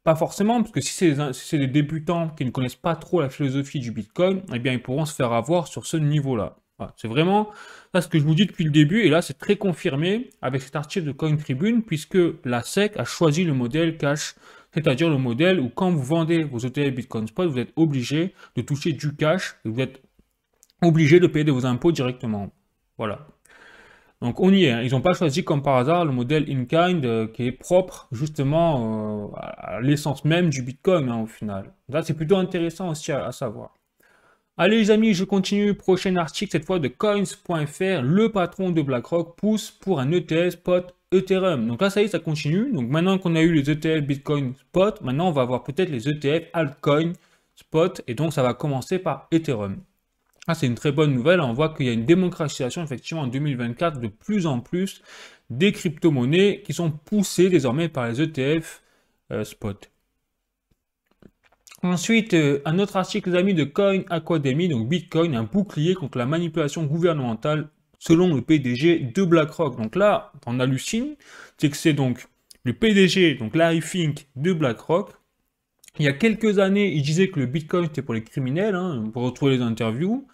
pas forcément, parce que si c'est des débutants qui ne connaissent pas trop la philosophie du Bitcoin, eh bien ils pourront se faire avoir sur ce niveau-là. Voilà. C'est vraiment ça ce que je vous dis depuis le début, et là c'est très confirmé avec cet article de CoinTribune, puisque la SEC a choisi le modèle cash, c'est-à-dire le modèle où quand vous vendez vos ETF Bitcoin Spot, vous êtes obligé de toucher du cash, et vous êtes obligé de payer de vos impôts directement. Voilà. Donc on y est. Ils n'ont pas choisi comme par hasard le modèle in-kind qui est propre justement à l'essence même du Bitcoin au final. Là c'est plutôt intéressant aussi à savoir. Allez les amis, je continue. Prochain article, cette fois de coins.fr. Le patron de BlackRock pousse pour un ETF spot Ethereum. Donc là, ça y est, ça continue. Donc maintenant qu'on a eu les ETF Bitcoin spot, maintenant on va avoir peut-être les ETF altcoin spot. Et donc ça va commencer par Ethereum. Ah, c'est une très bonne nouvelle. On voit qu'il y a une démocratisation effectivement en 2024 de plus en plus des crypto-monnaies qui sont poussées désormais par les ETF spot. Ensuite, un autre article, les amis, de Coin Academy, donc Bitcoin, un bouclier contre la manipulation gouvernementale selon le PDG de BlackRock. Donc là, on hallucine, c'est que c'est donc le PDG, donc Larry Fink de BlackRock. Il y a quelques années, il disait que le Bitcoin c'était pour les criminels, pour retrouver les interviews.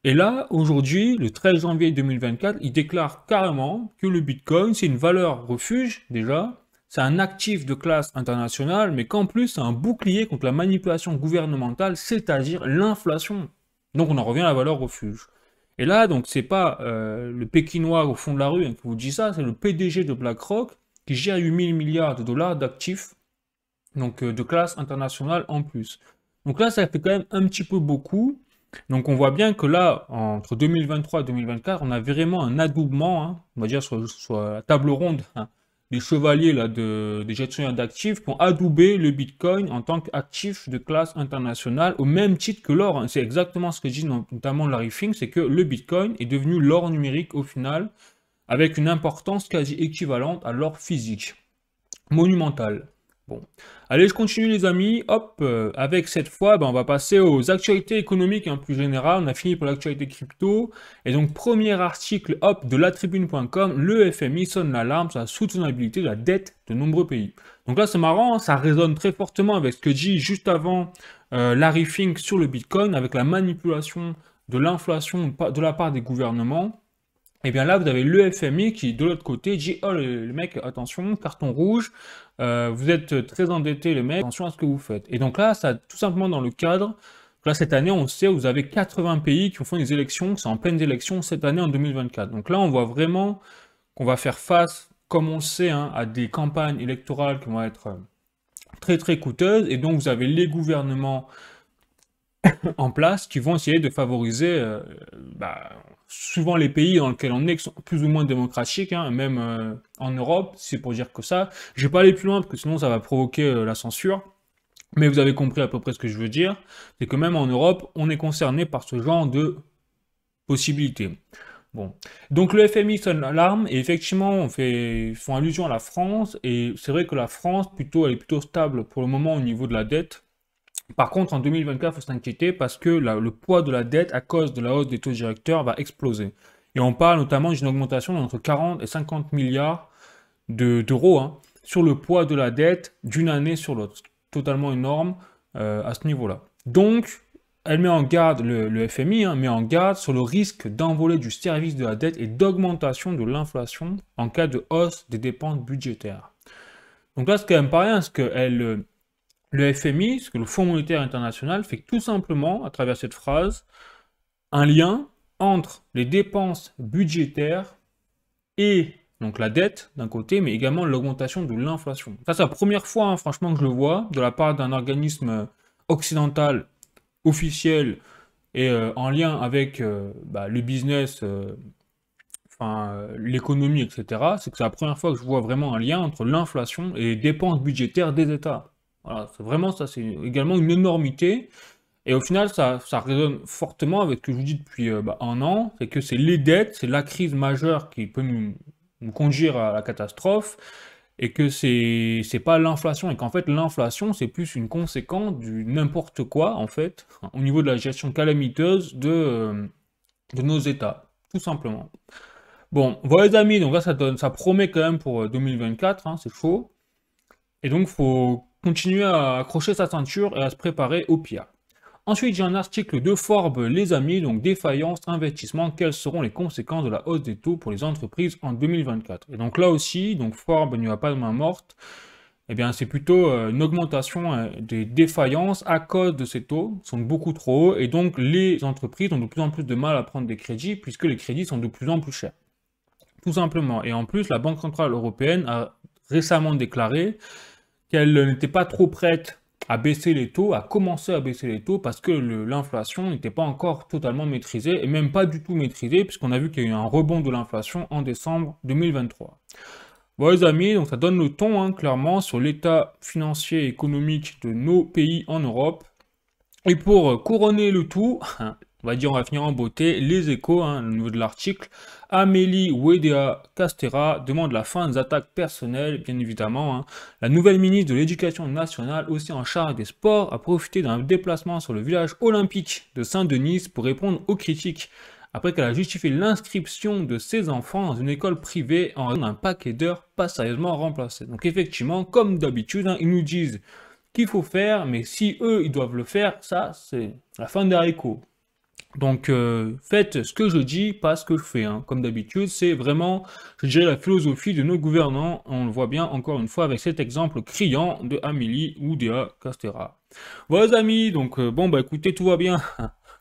Et là, aujourd'hui, le 13 janvier 2024, il déclare carrément que le Bitcoin, c'est une valeur refuge, déjà, c'est un actif de classe internationale, mais qu'en plus, c'est un bouclier contre la manipulation gouvernementale, c'est-à-dire l'inflation. Donc on en revient à la valeur refuge. Et là, donc, c'est pas le Pékinois au fond de la rue qui vous dit ça, c'est le PDG de BlackRock qui gère 8 000 milliards de dollars d'actifs, donc de classe internationale en plus. Donc là, ça fait quand même un petit peu beaucoup. Donc on voit bien que là, entre 2023 et 2024, on a vraiment un adoubement, on va dire sur la table ronde, des chevaliers là, des gestionnaires d'actifs qui ont adoubé le Bitcoin en tant qu'actif de classe internationale au même titre que l'or, hein. C'est exactement ce que dit notamment Larry Fink, c'est que le Bitcoin est devenu l'or numérique au final, avec une importance quasi équivalente à l'or physique. Monumental. Bon. Allez, je continue les amis. Hop, avec cette fois, on va passer aux actualités économiques hein, plus générales. On a fini pour l'actualité crypto. Et donc, premier article, hop, de latribune.com, le FMI sonne l'alarme sur la soutenabilité de la dette de nombreux pays. Donc là, c'est marrant, hein, ça résonne très fortement avec ce que dit juste avant Larry Fink sur le Bitcoin, avec la manipulation de l'inflation de la part des gouvernements. Et bien là, vous avez le FMI qui, de l'autre côté, dit « Oh, le mec, attention, carton rouge, vous êtes très endetté, les mecs, attention à ce que vous faites. » Et donc là, ça, tout simplement dans le cadre, là, cette année, on sait, vous avez 80 pays qui ont fait des élections, c'est en pleine élection cette année, en 2024. Donc là, on voit vraiment qu'on va faire face, comme on le sait, hein, à des campagnes électorales qui vont être très, très coûteuses. Et donc, vous avez les gouvernements en place qui vont essayer de favoriser souvent les pays dans lesquels on est qui sont plus ou moins démocratiques, hein, même en Europe, c'est pour dire que ça. Je vais pas aller plus loin parce que sinon ça va provoquer la censure. Mais vous avez compris à peu près ce que je veux dire. C'est que même en Europe, on est concerné par ce genre de possibilités. Bon. Donc le FMI sonne l'alarme et effectivement font allusion à la France et c'est vrai que la France elle est plutôt stable pour le moment au niveau de la dette. Par contre, en 2024, il faut s'inquiéter parce que le poids de la dette, à cause de la hausse des taux directeurs, va exploser. Et on parle notamment d'une augmentation d'entre 40 et 50 milliards d'euros hein, sur le poids de la dette d'une année sur l'autre. Totalement énorme à ce niveau-là. Donc, elle met en garde, le FMI met en garde sur le risque d'envolée du service de la dette et d'augmentation de l'inflation en cas de hausse des dépenses budgétaires. Donc là, c'est quand même pas rien, parce que le FMI, ce que le Fonds monétaire international, fait tout simplement, à travers cette phrase, un lien entre les dépenses budgétaires et donc la dette d'un côté, mais également l'augmentation de l'inflation. Ça, c'est la première fois, hein, franchement, que je le vois, de la part d'un organisme occidental, officiel, et en lien avec le business, l'économie, etc. C'est que c'est la première fois que je vois vraiment un lien entre l'inflation et les dépenses budgétaires des États. Voilà, c'est vraiment ça, c'est également une énormité. Et au final, ça résonne fortement avec ce que je vous dis depuis un an, c'est que c'est les dettes, c'est la crise majeure qui peut nous conduire à la catastrophe, et que c'est pas l'inflation, et qu'en fait l'inflation c'est plus une conséquence du n'importe quoi, en fait, au niveau de la gestion calamiteuse de nos États, tout simplement. Bon, voilà les amis, donc là ça promet quand même pour 2024, hein, c'est chaud. Et donc, il faut continuer à accrocher sa ceinture et à se préparer au pire. Ensuite, j'ai un article de Forbes, les amis, donc défaillance, investissement, quelles seront les conséquences de la hausse des taux pour les entreprises en 2024. Et donc là aussi, donc Forbes n'y va pas de main morte, eh bien c'est plutôt une augmentation des défaillances à cause de ces taux, qui sont beaucoup trop hauts, et donc les entreprises ont de plus en plus de mal à prendre des crédits, puisque les crédits sont de plus en plus chers. Tout simplement. Et en plus, la Banque Centrale Européenne a récemment déclaré qu'elle n'était pas trop prête à baisser les taux, à commencer à baisser les taux, parce que l'inflation n'était pas encore totalement maîtrisée, et même pas du tout maîtrisée, puisqu'on a vu qu'il y a eu un rebond de l'inflation en décembre 2023. Bon les amis, donc ça donne le ton, hein, clairement, sur l'état financier et économique de nos pays en Europe. Et pour couronner le tout, on va dire, on va finir en beauté, les échos, hein, au niveau de l'article. Amélie Ouédéa Castera demande la fin des attaques personnelles, bien évidemment. Hein. La nouvelle ministre de l'Éducation nationale, aussi en charge des sports, a profité d'un déplacement sur le village olympique de Saint-Denis pour répondre aux critiques, après qu'elle a justifié l'inscription de ses enfants dans une école privée en raison d'un paquet d'heures pas sérieusement remplacé. Donc effectivement, comme d'habitude, hein, ils nous disent qu'il faut faire, mais si eux, ils doivent le faire, ça, c'est la fin des haricots. Donc faites ce que je dis, pas ce que je fais. Hein. Comme d'habitude, c'est vraiment, je dirais, la philosophie de nos gouvernants. On le voit bien encore une fois avec cet exemple criant de Amélie Oudéa Castera. Voilà les amis, donc écoutez, tout va bien.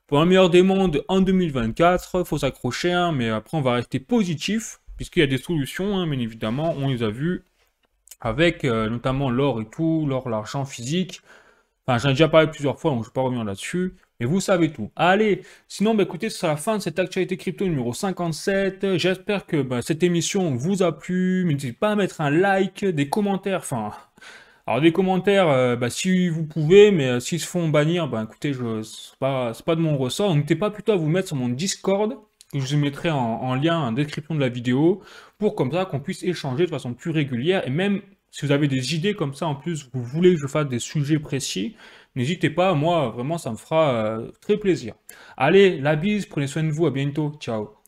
Pour un meilleur des mondes en 2024, il faut s'accrocher, hein, mais après on va rester positif, puisqu'il y a des solutions, hein, bien évidemment, on les a vues, avec notamment l'or et tout, l'or, l'argent physique. Enfin, j'en ai déjà parlé plusieurs fois, donc je ne vais pas revenir là-dessus. Et vous savez tout. Allez, sinon, bah, écoutez, c'est la fin de cette actualité crypto numéro 57. J'espère que bah, cette émission vous a plu. N'hésitez pas à mettre un like, des commentaires, enfin... Alors des commentaires, bah, si vous pouvez, mais s'ils se font bannir, bah écoutez, c'est pas de mon ressort. Donc n'hésitez pas plutôt à vous mettre sur mon Discord, que je vous mettrai en lien en description de la vidéo, pour comme ça qu'on puisse échanger de façon plus régulière. Et même si vous avez des idées comme ça, en plus, vous voulez que je fasse des sujets précis, n'hésitez pas, moi, vraiment, ça me fera très plaisir. Allez, la bise, prenez soin de vous, à bientôt, ciao.